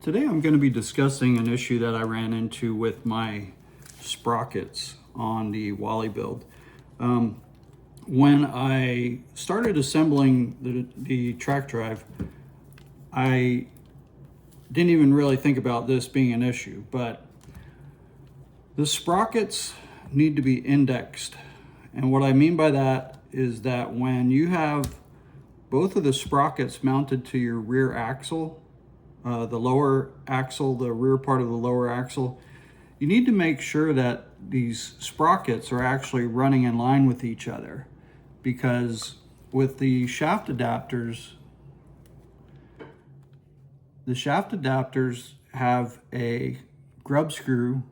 Today I'm going to be discussing an issue that I ran into with my sprockets on the Wally build. When I started assembling the track drive, I didn't even really think about this being an issue, but the sprockets need to be indexed. And what I mean by that is that when you have both of the sprockets mounted to your rear axle, the lower axle, the rear part of the lower axle, you need to make sure that these sprockets are actually running in line with each other, because with the shaft adapters have a grub screw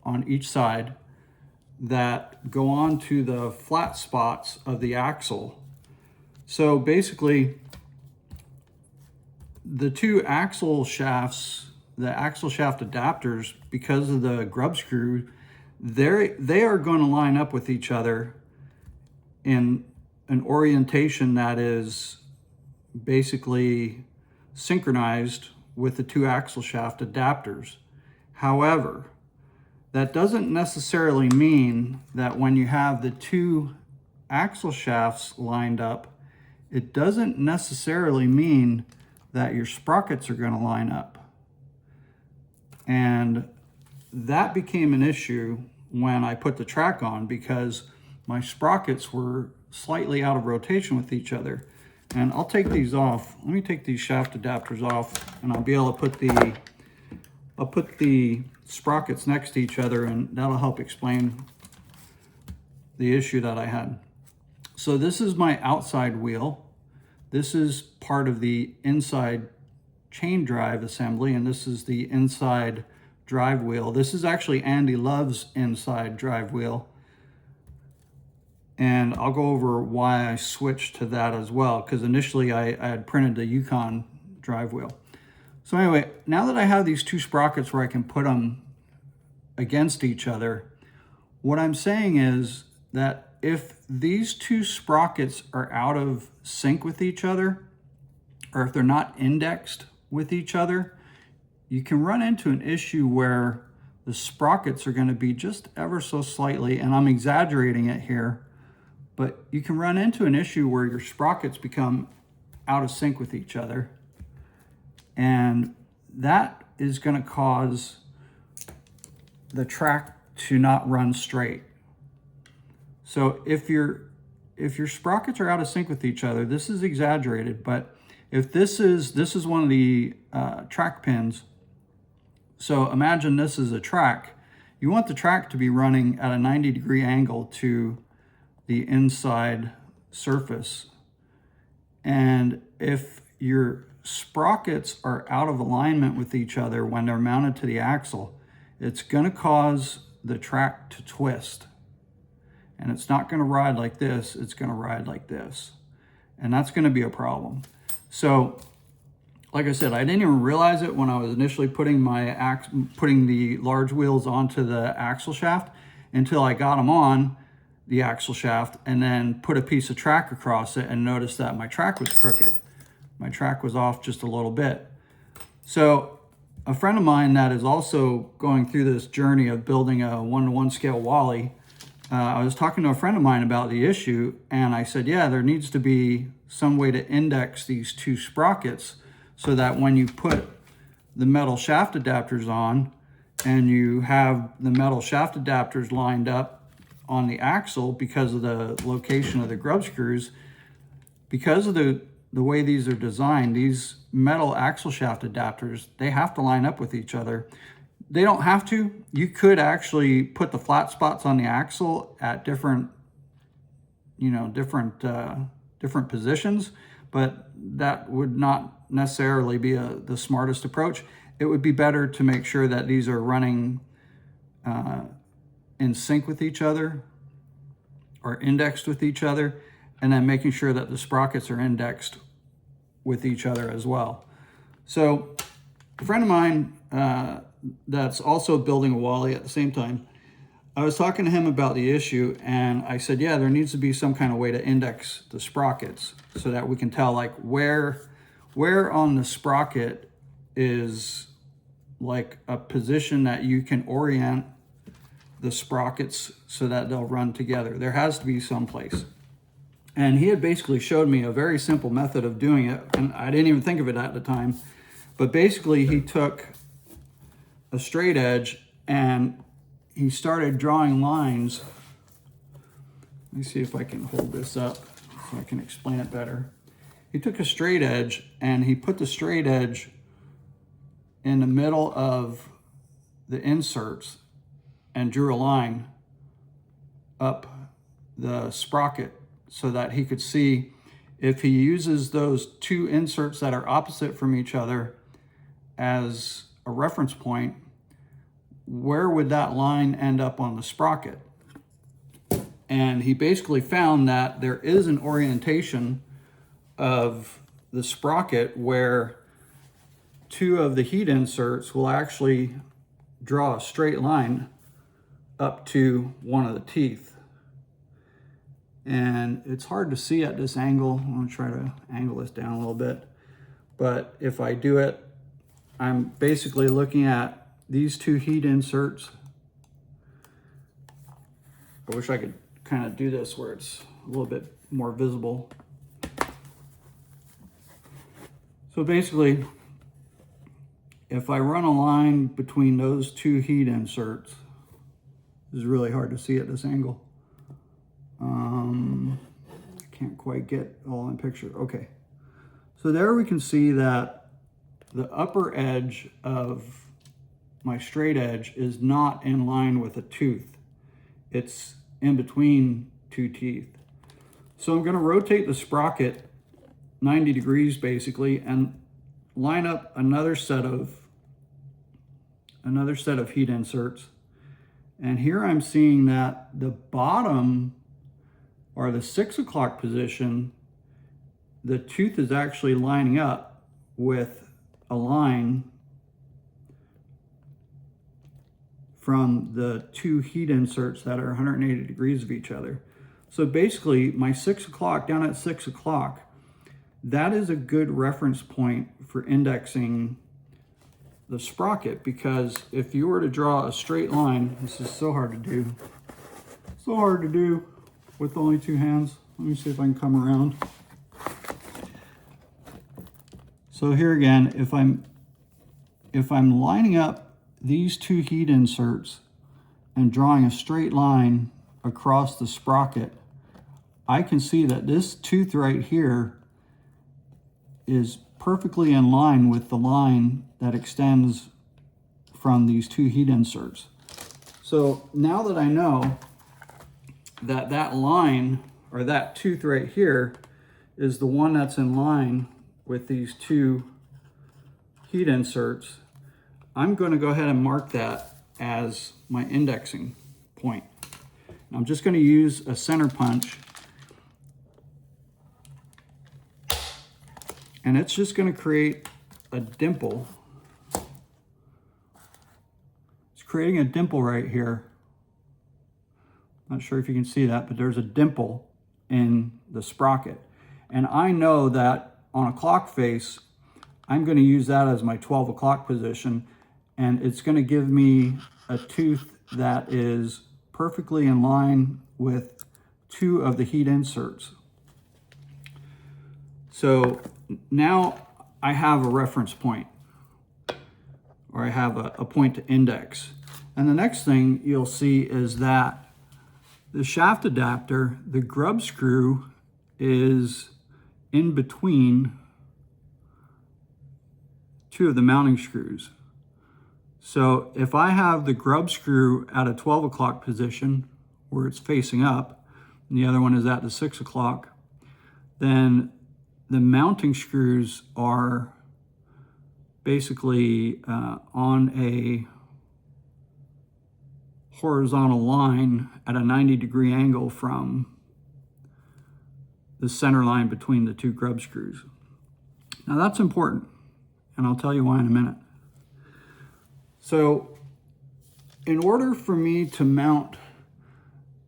on each side that go on to the flat spots of the axle. So basically, the two axle shafts, the axle shaft adapters, because of the grub screw, they are going to line up with each other in an orientation that is basically synchronized with the two axle shaft adapters. However, that doesn't necessarily mean that when you have the two axle shafts lined up, it doesn't necessarily mean that your sprockets are going to line up. And that became an issue when I put the track on, because my sprockets were slightly out of rotation with each other. And I'll take these off. Let me take these shaft adapters off, and I'll be able to put the sprockets next to each other, and that'll help explain the issue that I had. So this is my outside wheel. This is part of the inside chain drive assembly, and this is the inside drive wheel. This is actually Andy Love's inside drive wheel. And I'll go over why I switched to that as well, because initially I had printed the Yukon drive wheel. So anyway, now that I have these two sprockets where I can put them against each other, what I'm saying is that if these two sprockets are out of sync with each other, or if they're not indexed with each other, you can run into an issue where the sprockets are going to be just ever so slightly, and I'm exaggerating it here, but you can run into an issue where your sprockets become out of sync with each other, and that is going to cause the track to not run straight. So if your sprockets are out of sync with each other, this is exaggerated, but if this is one of the track pins. So imagine this is a track. You want the track to be running at a 90-degree angle to the inside surface. And if your sprockets are out of alignment with each other when they're mounted to the axle, it's going to cause the track to twist. And it's not going to ride like this, it's going to ride like this. And that's going to be a problem. So, like I said, I didn't even realize it when I was initially putting the large wheels onto the axle shaft, until I got them on the axle shaft and then put a piece of track across it and noticed that my track was crooked. My track was off just a little bit. So a friend of mine that is also going through this journey of building a 1-to-1 scale Wally, I was talking to a friend of mine about the issue, and I said, yeah, there needs to be some way to index these two sprockets so that when you put the metal shaft adapters on and you have the metal shaft adapters lined up on the axle, because of the location of the grub screws, because of the way these are designed, these metal axle shaft adapters, they have to line up with each other. They don't have to. You could actually put the flat spots on the axle at different positions, but that would not necessarily be the smartest approach. It would be better to make sure that these are running in sync with each other, or indexed with each other, and then making sure that the sprockets are indexed with each other as well. So a friend of mine that's also building a Wally at the same time, I was talking to him about the issue, and I said, yeah, there needs to be some kind of way to index the sprockets so that we can tell like where where on the sprocket is like a position that you can orient the sprockets so that they'll run together. There has to be some place. And he had basically showed me a very simple method of doing it, and I didn't even think of it at the time. But basically he took a straight edge and he started drawing lines. Let me see if I can hold this up so I can explain it better. He took a straight edge and he put the straight edge in the middle of the inserts and drew a line up the sprocket so that he could see if he uses those two inserts that are opposite from each other as a reference point, where would that line end up on the sprocket? And he basically found that there is an orientation of the sprocket where two of the heat inserts will actually draw a straight line up to one of the teeth. And it's hard to see at this angle. I'm going to try to angle this down a little bit. But if I do it, I'm basically looking at these two heat inserts. I wish I could kind of do this where it's a little bit more visible. So basically, if I run a line between those two heat inserts, this is really hard to see at this angle. I can't quite get all in picture. Okay. So there we can see that the upper edge of my straight edge is not in line with a tooth. It's in between two teeth. So I'm going to rotate the sprocket 90 degrees basically and line up another set of heat inserts. And here I'm seeing that the bottom, or the 6 o'clock position, the tooth is actually lining up with a line from the two heat inserts that are 180 degrees of each other. So basically my 6 o'clock, down at 6 o'clock, that is a good reference point for indexing the sprocket, because if you were to draw a straight line, this is so hard to do with only two hands. Let me see if I can come around. So here again, if I'm lining up these two heat inserts and drawing a straight line across the sprocket, I can see that this tooth right here is perfectly in line with the line that extends from these two heat inserts. So now that I know that that line, or that tooth right here, is the one that's in line with these two heat inserts, I'm going to go ahead and mark that as my indexing point. I'm just going to use a center punch, and it's just going to create a dimple. It's creating a dimple right here. Not sure if you can see that, but there's a dimple in the sprocket. And I know that on a clock face, I'm going to use that as my 12 o'clock position, and it's going to give me a tooth that is perfectly in line with two of the heat inserts. So now I have a reference point, or I have a point to index. And the next thing you'll see is that the shaft adapter, the grub screw, is in between two of the mounting screws. So if I have the grub screw at a 12 o'clock position where it's facing up, and the other one is at the 6 o'clock, then the mounting screws are basically on a horizontal line at a 90-degree angle from the center line between the two grub screws. Now that's important, and I'll tell you why in a minute. So in order for me to mount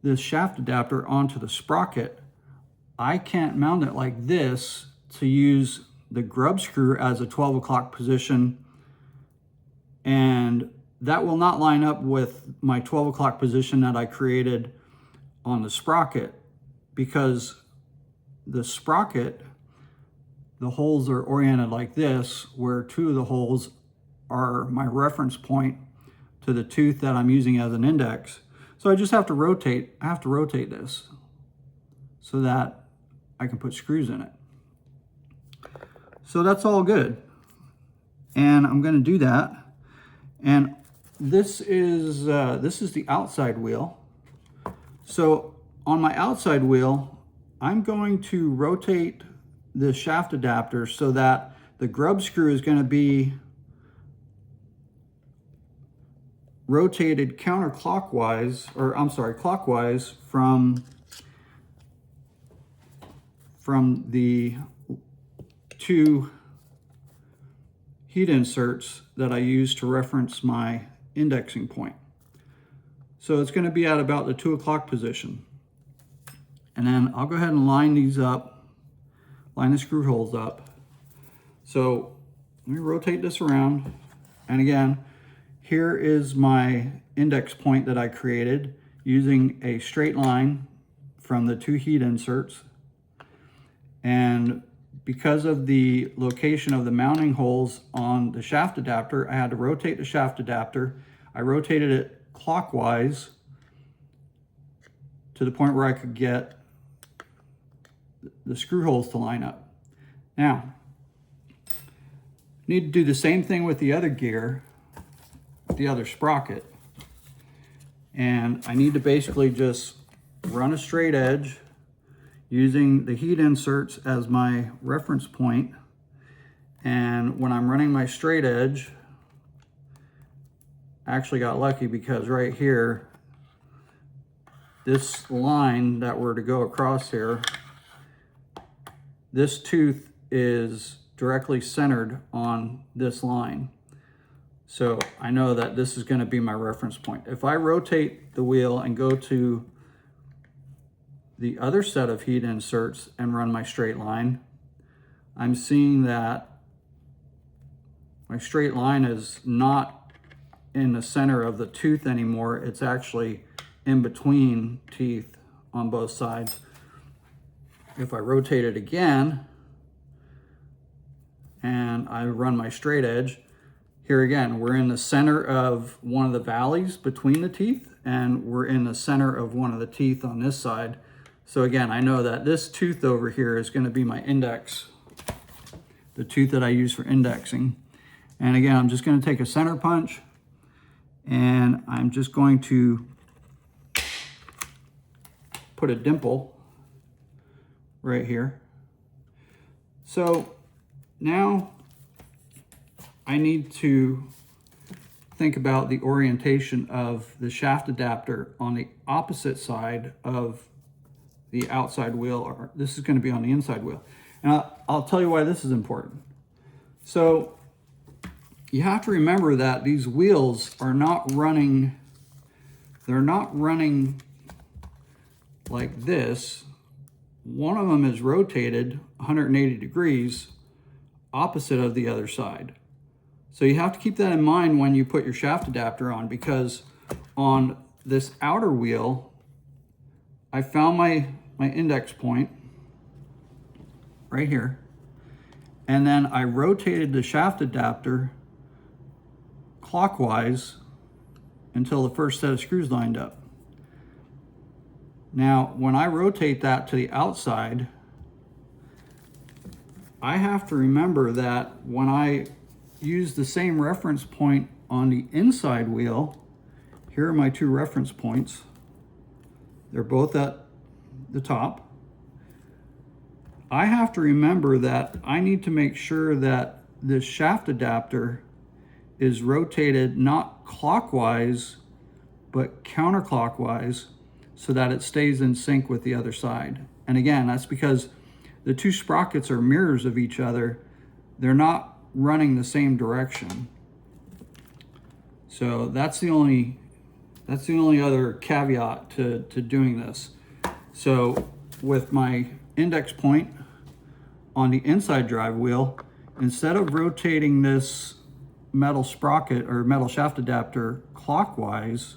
this shaft adapter onto the sprocket, I can't mount it like this to use the grub screw as a 12 o'clock position, and that will not line up with my 12 o'clock position that I created on the sprocket, because the sprocket, the holes are oriented like this, where two of the holes are my reference point to the tooth that I'm using as an index. So I just have to rotate, this so that I can put screws in it. So that's all good. And I'm gonna do that. And this is the outside wheel. So on my outside wheel, I'm going to rotate the shaft adapter so that the grub screw is going to be rotated counterclockwise, or I'm sorry, clockwise from the two heat inserts that I use to reference my indexing point. So it's going to be at about the 2 o'clock position. And then I'll go ahead and line these up, line the screw holes up. So let me rotate this around. And again, here is my index point that I created using a straight line from the two heat inserts. And because of the location of the mounting holes on the shaft adapter, I had to rotate the shaft adapter. I rotated it clockwise to the point where I could get the screw holes to line up. Now, I need to do the same thing with the other gear, the other sprocket. And I need to basically just run a straight edge using the heat inserts as my reference point. And when I'm running my straight edge, I actually got lucky because right here, this line that were to go across here, this tooth is directly centered on this line. So I know that this is going to be my reference point. If I rotate the wheel and go to the other set of heat inserts and run my straight line, I'm seeing that my straight line is not in the center of the tooth anymore. It's actually in between teeth on both sides. If I rotate it again and I run my straight edge, here again, we're in the center of one of the valleys between the teeth, and we're in the center of one of the teeth on this side. So again, I know that this tooth over here is going to be my index, the tooth that I use for indexing. And again, I'm just going to take a center punch, and I'm just going to put a dimple right here. So now I need to think about the orientation of the shaft adapter on the opposite side of the outside wheel, or this is going to be on the inside wheel. And I'll tell you why this is important. So you have to remember that these wheels are not running, they're not running like this. One of them is rotated 180 degrees opposite of the other side. So you have to keep that in mind when you put your shaft adapter on, because on this outer wheel, I found my index point right here, and then I rotated the shaft adapter clockwise until the first set of screws lined up. Now, when I rotate that to the outside, I have to remember that when I use the same reference point on the inside wheel, here are my two reference points. They're both at the top. I have to remember that I need to make sure that this shaft adapter is rotated not clockwise, but counterclockwise, so that it stays in sync with the other side. And again, that's because the two sprockets are mirrors of each other. They're not running the same direction. So that's the only other caveat to doing this. So with my index point on the inside drive wheel, instead of rotating this metal sprocket or metal shaft adapter clockwise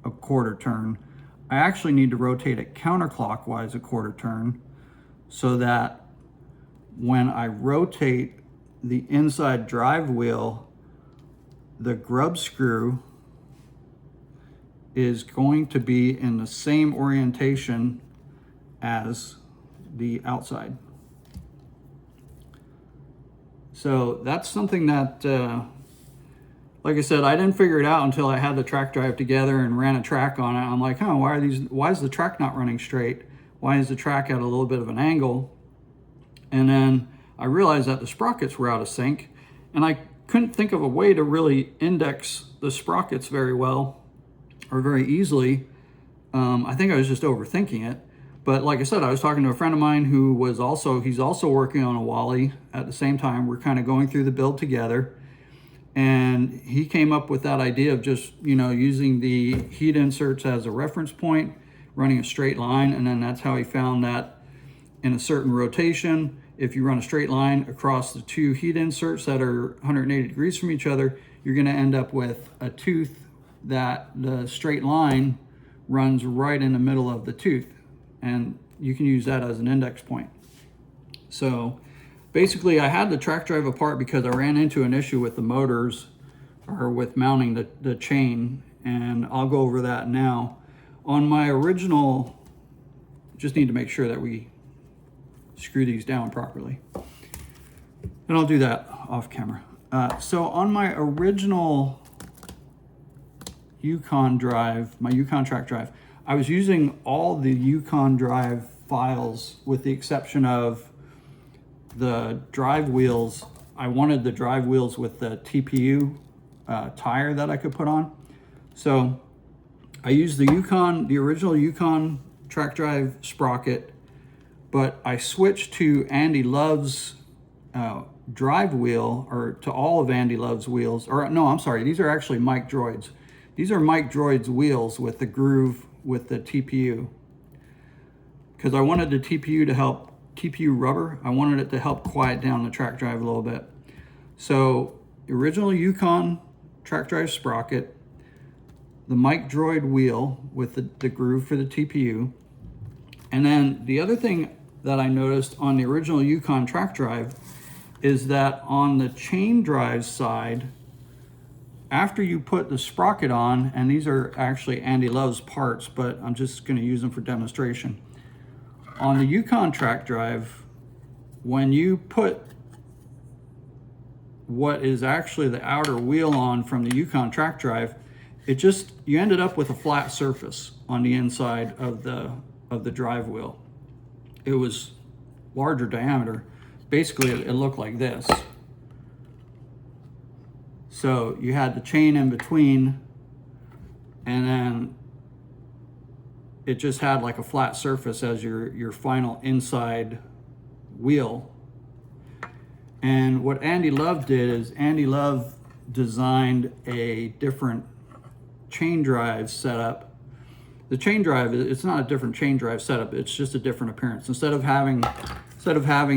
a quarter turn, I actually need to rotate it counterclockwise a quarter turn, so that when I rotate the inside drive wheel, the grub screw is going to be in the same orientation as the outside. So that's something that, like I said, I didn't figure it out until I had the track drive together and ran a track on it. I'm like, huh, why is the track not running straight? Why is the track at a little bit of an angle? And then I realized that the sprockets were out of sync, and I couldn't think of a way to really index the sprockets very well or very easily. I think I was just overthinking it. But like I said, I was talking to a friend of mine who was he's also working on a Wally at the same time. We're kind of going through the build together. And he came up with that idea of just, using the heat inserts as a reference point, running a straight line. And then that's how he found that in a certain rotation, if you run a straight line across the two heat inserts that are 180 degrees from each other, you're going to end up with a tooth that the straight line runs right in the middle of the tooth. And you can use that as an index point. So basically, I had the track drive apart because I ran into an issue with the motors, or with mounting the chain, and I'll go over that now. On my original, just need to make sure that we screw these down properly. And I'll do that off camera. So on my original Yukon drive, my Yukon Track Drive, I was using all the Yukon Drive files with the exception of the drive wheels. I wanted the drive wheels with the TPU tire that I could put on. So I used the original Yukon Track Drive sprocket, but I switched to Andy Love's drive wheel, or to all of Andy Love's wheels, or no, I'm sorry, these are actually Mike Droid's. These are Mike Droid's wheels with the groove with the TPU, because I wanted the TPU to help, TPU rubber, I wanted it to help quiet down the track drive a little bit. So the original Yukon Track Drive sprocket, the Mike Droid wheel with the groove for the TPU. And then the other thing that I noticed on the original Yukon Track Drive is that on the chain drive side, after you put the sprocket on, and these are actually Andy Love's parts, but I'm just going to use them for demonstration. On the Yukon Track Drive, when you put what is actually the outer wheel on from the Yukon Track Drive, you ended up with a flat surface on the inside of the drive wheel. It was larger diameter. Basically, it looked like this. So you had the chain in between, and then it just had like a flat surface as your final inside wheel. And what Andy Love did is Andy Love designed a different chain drive setup. The chain drive, it's not a different chain drive setup, it's just a different appearance. Instead of having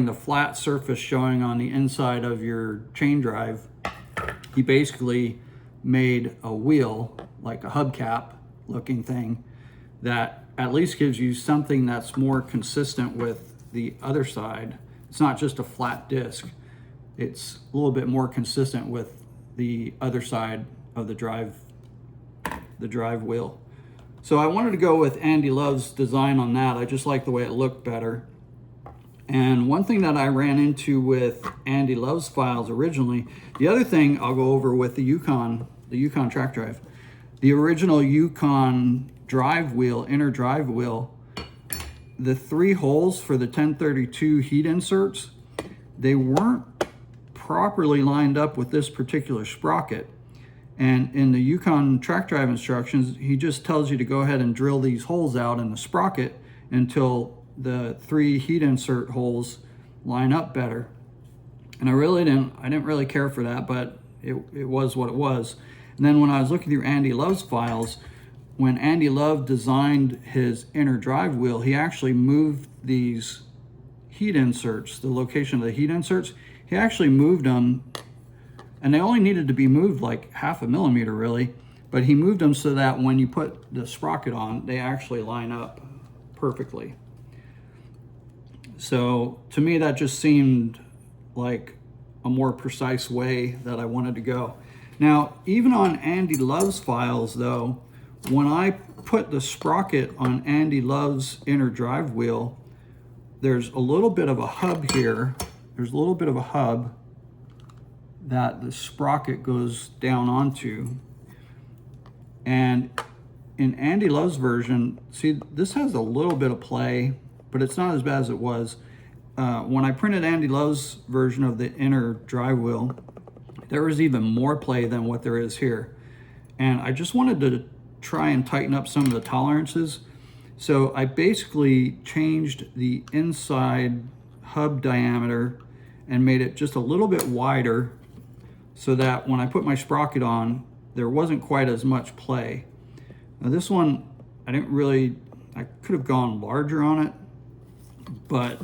the flat surface showing on the inside of your chain drive, he basically made a wheel, like a hubcap looking thing, that at least gives you something that's more consistent with the other side. It's not just a flat disc. It's a little bit more consistent with the other side of the drive wheel. So I wanted to go with Andy Love's design on that. I just like the way it looked better. And one thing that I ran into with Andy Love's files originally, the other thing I'll go over with the Yukon Track Drive, the original Yukon drive wheel, inner drive wheel, the 3 holes for the 1032 heat inserts, they weren't properly lined up with this particular sprocket. And in the Yukon Track Drive instructions, he just tells you to go ahead and drill these holes out in the sprocket until the 3 heat insert holes line up better. And I didn't really care for that, but it was what it was. And then when I was looking through Andy Love's files, when Andy Love designed his inner drive wheel, he actually moved these heat inserts, the location of the heat inserts, he actually moved them, and they only needed to be moved like 0.5 millimeter really, but he moved them so that when you put the sprocket on, they actually line up perfectly. So to me, that just seemed like a more precise way that I wanted to go. Now, even on Andy Love's files though, when I put the sprocket on Andy Love's inner drive wheel, there's a little bit of a hub here. There's a little bit of a hub that the sprocket goes down onto. And in Andy Love's version, see, this has a little bit of play, but it's not as bad as it was. When I printed Andy Love's version of the inner drive wheel, there was even more play than what there is here. And I just wanted to try and tighten up some of the tolerances. So I basically changed the inside hub diameter and made it just a little bit wider so that when I put my sprocket on, there wasn't quite as much play. Now this one, I could have gone larger on it, but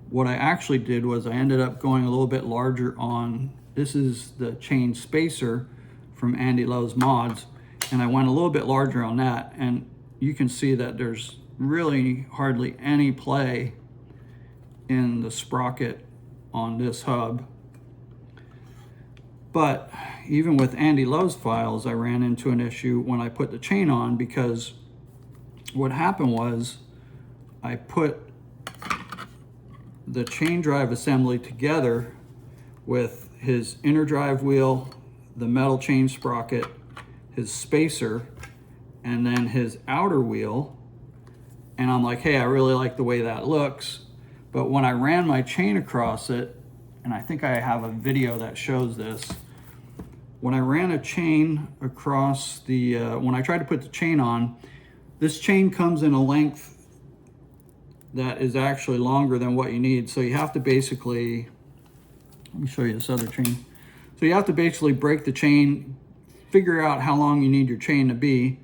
what I actually did was I ended up going a little bit larger on, this is the chain spacer from Andy Love's mods, and I went a little bit larger on that, and you can see that there's really hardly any play in the sprocket on this hub. But even with Andy Love's files, I ran into an issue when I put the chain on, because what happened was I put the chain drive assembly together with his inner drive wheel, the metal chain sprocket, his spacer, and then his outer wheel. And I'm like, hey, I really like the way that looks. But when I ran my chain across it, and I think I have a video that shows this, when I ran a chain across the, when I tried to put the chain on, this chain comes in a length that is actually longer than what you need. So you have to basically, let me show you this other chain. So you have to basically break the chain, figure out how long you need your chain to be,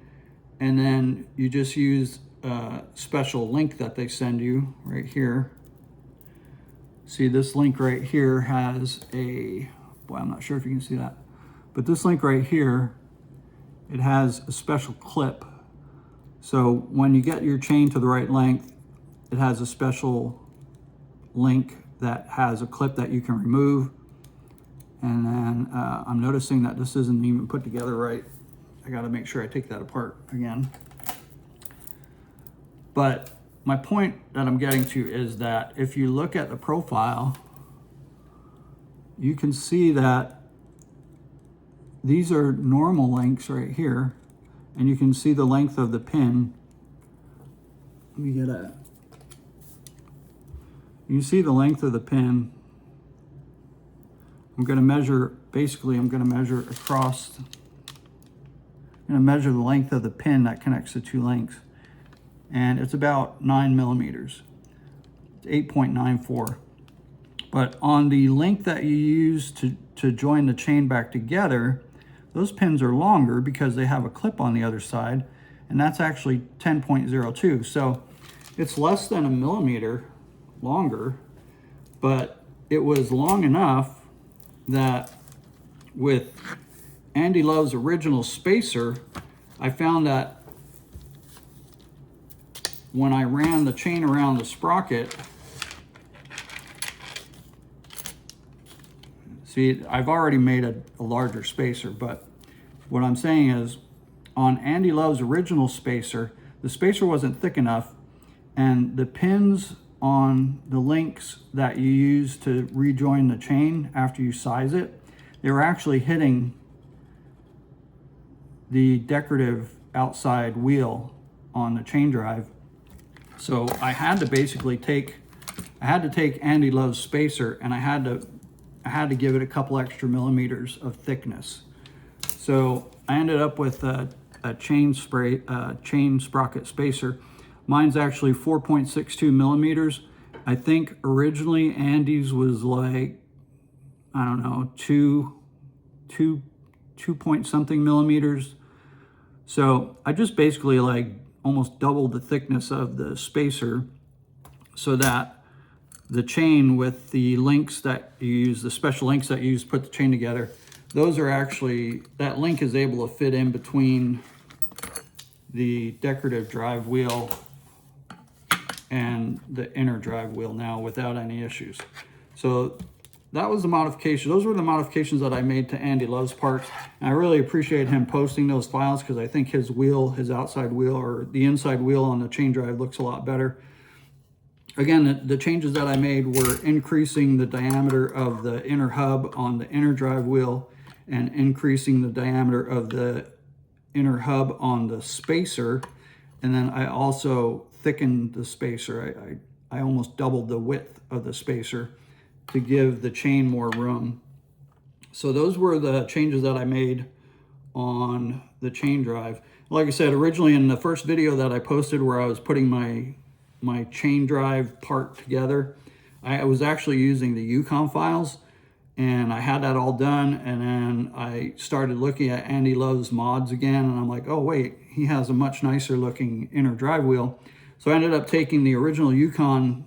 and then you just use a special link that they send you right here. See, this link right here has a, boy, I'm not sure if you can see that, but this link right here, it has a special clip. So when you get your chain to the right length, it has a special link that has a clip that you can remove. And then I'm noticing that this isn't even put together right. I got to make sure I take that apart again. But my point that I'm getting to is that if you look at the profile, you can see that these are normal lengths right here, and you can see the length of the pin. Let me get a, you see the length of the pin. I'm going to measure, basically I'm going to measure across, I'm going to measure the length of the pin that connects the two links. And it's about 9 millimeters. It's 8.94. But on the link that you use to join the chain back together, those pins are longer because they have a clip on the other side, and that's actually 10.02. So it's less than a millimeter longer, but it was long enough that with Andy Love's original spacer, I found that when I ran the chain around the sprocket, see, I've already made a larger spacer, but what I'm saying is on Andy Love's original spacer, the spacer wasn't thick enough, and the pins on the links that you use to rejoin the chain after you size it, they were actually hitting the decorative outside wheel on the chain drive. So I had to basically take Andy Love's spacer, and I had to give it a couple extra millimeters of thickness. So I ended up with a chain sprocket spacer. Mine's actually 4.62 millimeters. I think originally Andy's was like, I don't know, two point something millimeters. So I just basically like almost doubled the thickness of the spacer so that the chain with the links that you use, the special links that you use to put the chain together, those are actually, that link is able to fit in between the decorative drive wheel and the inner drive wheel now without any issues. So that was the modification. Those were the modifications that I made to Andy Love's parts. And I really appreciate him posting those files because I think his wheel, his outside wheel or the inside wheel on the chain drive looks a lot better. Again, the changes that I made were increasing the diameter of the inner hub on the inner drive wheel and increasing the diameter of the inner hub on the spacer. And then I also thickened the spacer. I almost doubled the width of the spacer to give the chain more room. So those were the changes that I made on the chain drive. Like I said, originally in the first video that I posted where I was putting my chain drive part together, I was actually using the Yukon files, and I had that all done, and then I started looking at Andy Love's mods again, and I'm like, oh wait, he has a much nicer looking inner drive wheel. So I ended up taking the original Yukon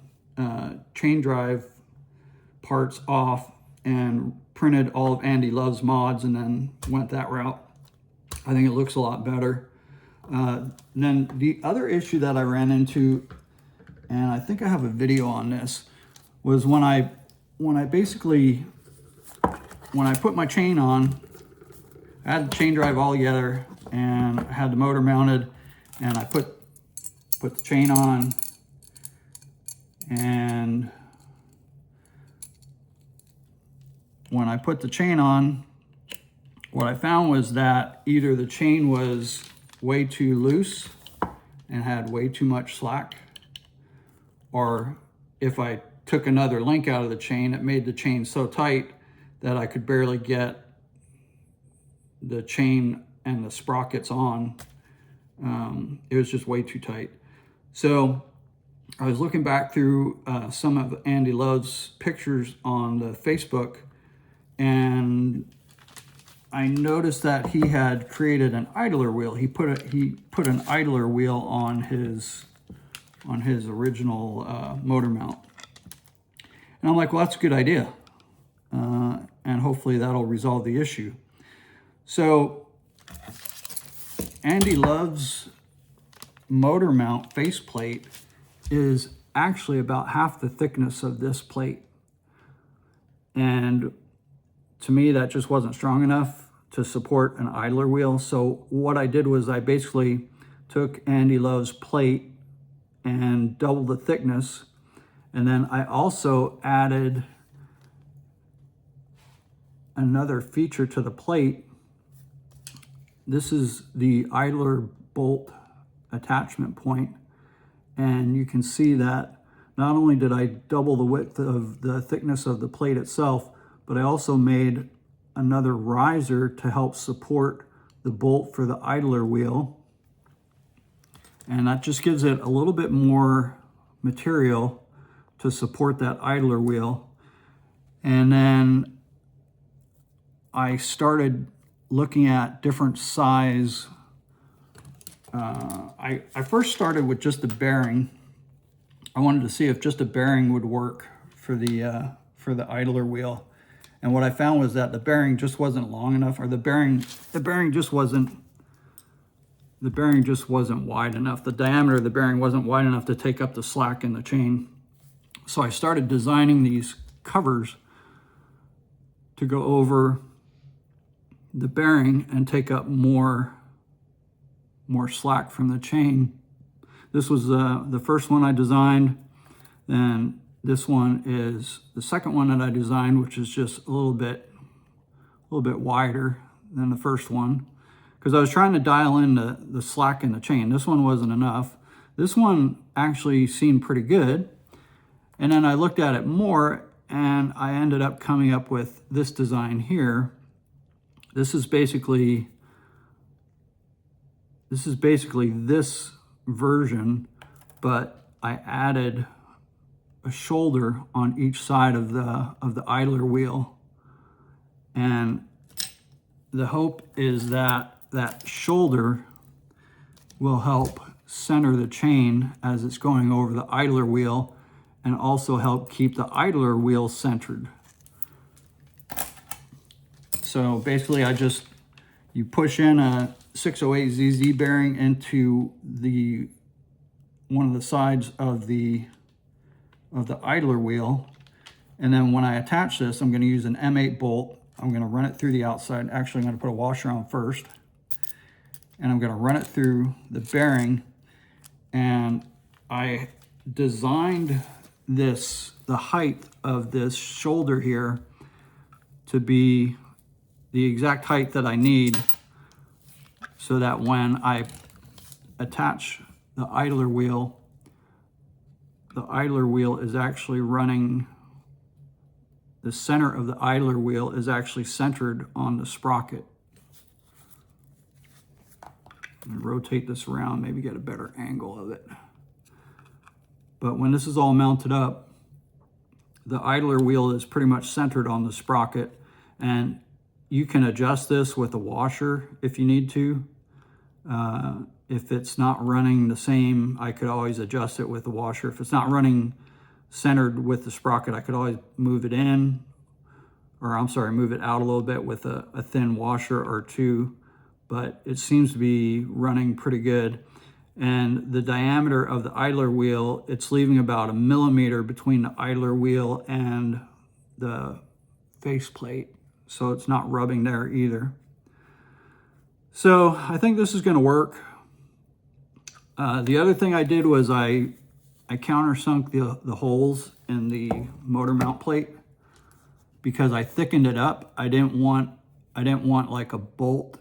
chain drive parts off and printed all of Andy Love's mods and then went that route. I think it looks a lot better. Then the other issue that I ran into, and I think I have a video on this, was when I put my chain on, I had the chain drive all together and I had the motor mounted, and I put the chain on, and when I put the chain on, what I found was that either the chain was way too loose and had way too much slack, or if I took another link out of the chain, it made the chain so tight that I could barely get the chain and the sprockets on. It was just way too tight. So I was looking back through some of Andy Love's pictures on the Facebook, and I noticed that he had created an idler wheel. He put an idler wheel on his original motor mount. And I'm like, well, that's a good idea. And hopefully that'll resolve the issue. So Andy Love's motor mount faceplate is actually about half the thickness of this plate. And to me, that just wasn't strong enough to support an idler wheel. So what I did was I basically took Andy Love's plate and doubled the thickness. And then I also added another feature to the plate. This is the idler bolt attachment point. And you can see that not only did I double the width of the thickness of the plate itself, but I also made another riser to help support the bolt for the idler wheel. And that just gives it a little bit more material to support that idler wheel. And then I started looking at different size. I first started with just the bearing. I wanted to see if just a bearing would work for the idler wheel. And what I found was that the bearing just wasn't long enough, or the bearing just wasn't wide enough. The diameter of the bearing wasn't wide enough to take up the slack in the chain. So I started designing these covers to go over the bearing and take up more slack from the chain. This was the first one I designed. Then this one is the second one that I designed, which is just a little bit wider than the first one, because I was trying to dial in the slack in the chain. This one wasn't enough. This one actually seemed pretty good. And then I looked at it more, and I ended up coming up with this design here. This is basically this version, but I added a shoulder on each side of the idler wheel. And the hope is that that shoulder will help center the chain as it's going over the idler wheel, and also help keep the idler wheel centered. So basically you push in a 608 ZZ bearing into one of the sides of the idler wheel. And then when I attach this, I'm going to use an M8 bolt. I'm going to run it through the outside. Actually, I'm going to put a washer on first. And I'm going to run it through the bearing. And I designed the height of this shoulder here to be the exact height that I need, so that when I attach the idler wheel is actually running, the center of the idler wheel is actually centered on the sprocket. And rotate this around, maybe get a better angle of it. But when this is all mounted up, the idler wheel is pretty much centered on the sprocket, and you can adjust this with a washer if you need to. If it's not running the same, I could always adjust it with a washer. If it's not running centered with the sprocket, I could always move it in, or I'm sorry, move it out a little bit with a thin washer or two. But it seems to be running pretty good. And the diameter of the idler wheel, it's leaving about 1 millimeter between the idler wheel and the faceplate. So it's not rubbing there either. So I think this is going to work. The other thing I did was I countersunk the holes in the motor mount plate because I thickened it up. I didn't want like a bolt.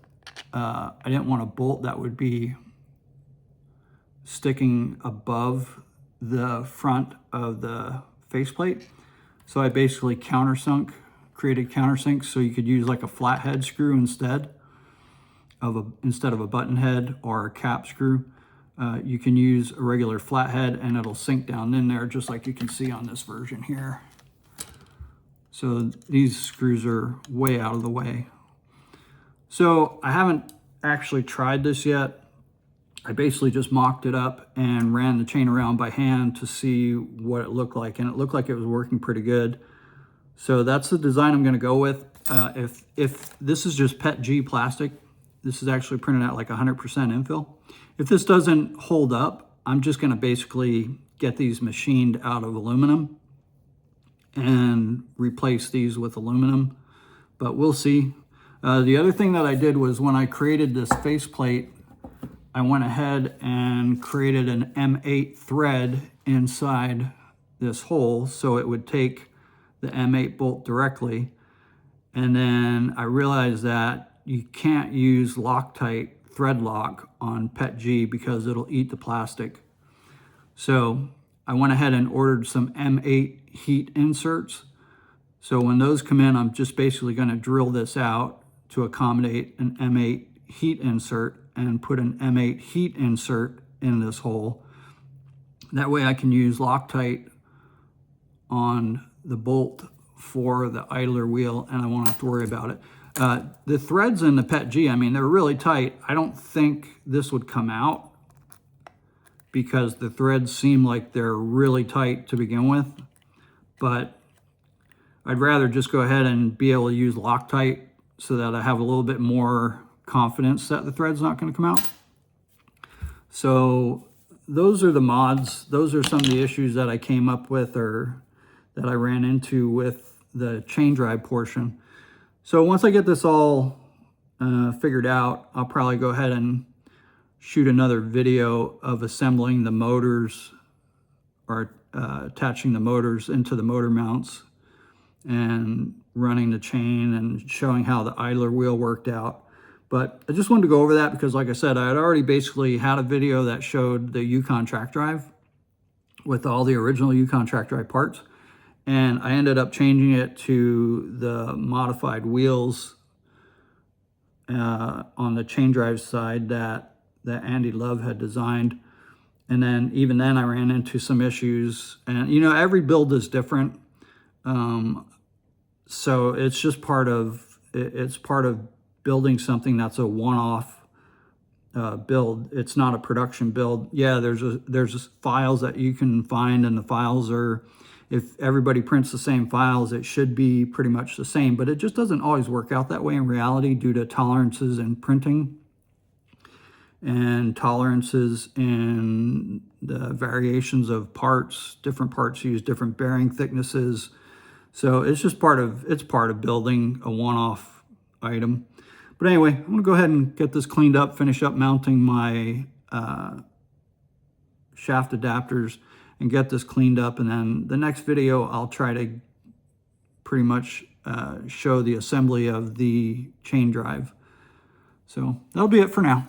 I didn't want a bolt that would be sticking above the front of the faceplate. So I basically created countersinks so you could use like a flathead screw instead of a button head or a cap screw. You can use a regular flathead and it'll sink down in there just like you can see on this version here. So these screws are way out of the way. So I haven't actually tried this yet. I basically just mocked it up and ran the chain around by hand to see what it looked like, and it looked like it was working pretty good. So that's the design I'm going to go with. If this is just PETG plastic, this is actually printed out like 100% infill. If this doesn't hold up, I'm just going to basically get these machined out of aluminum and replace these with aluminum, but we'll see. The other thing that I did was when I created this faceplate, I went ahead and created an M8 thread inside this hole so it would take the M8 bolt directly. And then I realized that you can't use Loctite thread lock on PETG because it'll eat the plastic. So I went ahead and ordered some M8 heat inserts. So when those come in, I'm just basically going to drill this out to accommodate an M8 heat insert and put an M8 heat insert in this hole. That way I can use Loctite on the bolt for the idler wheel and I won't have to worry about it. The threads in the PETG, I mean, they're really tight. I don't think this would come out because the threads seem like they're really tight to begin with, but I'd rather just go ahead and be able to use Loctite so that I have a little bit more confidence that the thread's not going to come out. So those are the mods. Those are some of the issues that I came up with or that I ran into with the chain drive portion. So once I get this all figured out, I'll probably go ahead and shoot another video of assembling the motors or attaching the motors into the motor mounts and running the chain and showing how the idler wheel worked out. But I just wanted to go over that because, like I said, I had already basically had a video that showed the Yukon Track Drive with all the original Yukon Track Drive parts. And I ended up changing it to the modified wheels on the chain drive side that Andy Love had designed. And then even then I ran into some issues. And, you know, every build is different. So it's just part of building something that's a one-off build. It's not a production build. Yeah, there's files that you can find, and the files are, if everybody prints the same files, it should be pretty much the same, but it just doesn't always work out that way in reality due to tolerances in printing and tolerances in the variations of parts. Different parts use different bearing thicknesses. So it's just part of building a one-off item. But anyway, I'm gonna go ahead and get this cleaned up, finish up mounting my shaft adapters and get this cleaned up. And then the next video, I'll try to pretty much show the assembly of the chain drive. So that'll be it for now.